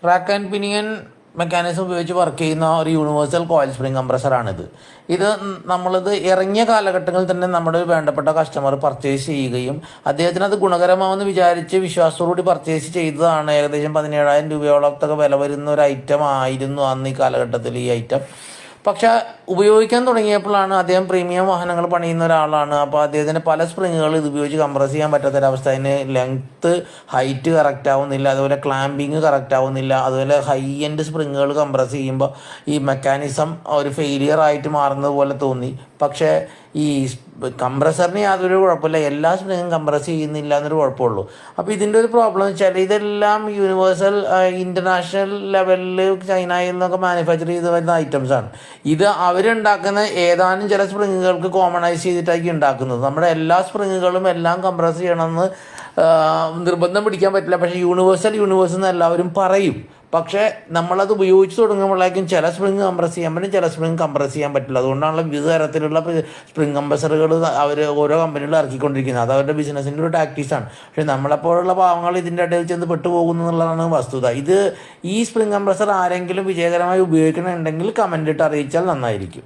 Rack and pinion mechanism ഉപയോഗിച്ച് work ചെയ്യുന്ന ഒരു യൂണിവേഴ്സൽ കോയിൽ സ്പ്രിംഗ് കംപ്രസറാണിത്. നമ്മളിത് ഇറങ്ങിയ കാലഘട്ടങ്ങളിൽ തന്നെ നമ്മുടെ ഒരു വേണ്ടപ്പെട്ട കസ്റ്റമർ പർച്ചേസ് ചെയ്യുകയും അദ്ദേഹത്തിന് അത് ഗുണകരമാവെന്ന് വിചാരിച്ച് വിശ്വാസത്തോടുകൂടി പർച്ചേസ് ചെയ്തതാണ്. ഏകദേശം 17,000 രൂപയോളത്തൊക്കെ വില വരുന്ന ഒരു ഐറ്റം ആയിരുന്നു അന്ന് ഈ കാലഘട്ടത്തിൽ ഈ ഐറ്റം. പക്ഷെ ഉപയോഗിക്കാൻ തുടങ്ങിയപ്പോഴാണ് അദ്ദേഹം പ്രീമിയം വാഹനങ്ങൾ പണിയുന്ന ഒരാളാണ്. അപ്പോൾ അദ്ദേഹത്തിന് പല സ്പ്രിങ്ങുകൾ ഇത് ഉപയോഗിച്ച് കംപ്രസ് ചെയ്യാൻ പറ്റാത്തൊരവസ്ഥ. അതിന് ലെങ്ത്ത് ഹൈറ്റ് കറക്റ്റ് ആവുന്നില്ല, അതുപോലെ ക്ലാമ്പിങ് കറക്റ്റ് ആവുന്നില്ല, അതുപോലെ ഹൈ എൻഡ് സ്പ്രിങ്ങുകൾ കംപ്രസ് ചെയ്യുമ്പോൾ ഈ മെക്കാനിസം ഒരു ഫെയിലിയർ ആയിട്ട് മാറുന്നത് പോലെ തോന്നി. പക്ഷേ ഈ കംപ്രസറിന് യാതൊരു കുഴപ്പമില്ല, എല്ലാ സ്പ്രിങ്ങും കംപ്രസ് ചെയ്യുന്നില്ല എന്നൊരു കുഴപ്പമുള്ളൂ. അപ്പോൾ ഇതിൻ്റെ ഒരു പ്രോബ്ലം എന്ന് വെച്ചാൽ ഇതെല്ലാം യൂണിവേഴ്സൽ ഇൻ്റർനാഷണൽ ലെവലിൽ ചൈനയിൽ നിന്നൊക്കെ മാനുഫാക്ചർ ചെയ്ത് വരുന്ന ഐറ്റംസാണ്. ഇത് അവരുണ്ടാക്കുന്ന ഏതാനും ചില സ്പ്രിങ്ങുകൾക്ക് കോമണൈസ് ചെയ്തിട്ടായിരിക്കും ഉണ്ടാക്കുന്നത്. നമ്മുടെ എല്ലാ സ്പ്രിങ്ങുകളും എല്ലാം കംപ്രസ് ചെയ്യണമെന്ന് നിർബന്ധം പിടിക്കാൻ പറ്റില്ല. പക്ഷേ യൂണിവേഴ്സൽ എന്ന് എല്ലാവരും പറയും. പക്ഷേ നമ്മളത് ഉപയോഗിച്ച് തുടങ്ങുമ്പോഴേക്കും ചില സ്പ്രിങ് കംപ്രസ് ചെയ്യാൻ പറ്റും, ചില സ്പ്രിങ് കംപ്രസ് ചെയ്യാൻ പറ്റില്ല. അതുകൊണ്ടാണല്ലോ വിവിധ തരത്തിലുള്ള സ്പ്രിങ് കംപ്രസറുകൾ അവർ ഓരോ കമ്പനികൾ ഇറക്കിക്കൊണ്ടിരിക്കുന്നത്. അത് അവരുടെ ബിസിനസ്സിൻ്റെ ഒരു ടാക്ടീസാണ്. പക്ഷേ നമ്മളെപ്പോലുള്ള പാവങ്ങൾ ഇതിൻ്റെ ഇടയിൽ ചെന്ന് പെട്ടുപോകുന്നു എന്നുള്ളതാണ് വസ്തുത. ഈ സ്പ്രിങ് കംപ്രസർ ആരെങ്കിലും വിജയകരമായി ഉപയോഗിക്കണമെന്നുണ്ടെങ്കിൽ കമൻ്റ് ഇട്ട് അറിയിച്ചാൽ നന്നായിരിക്കും.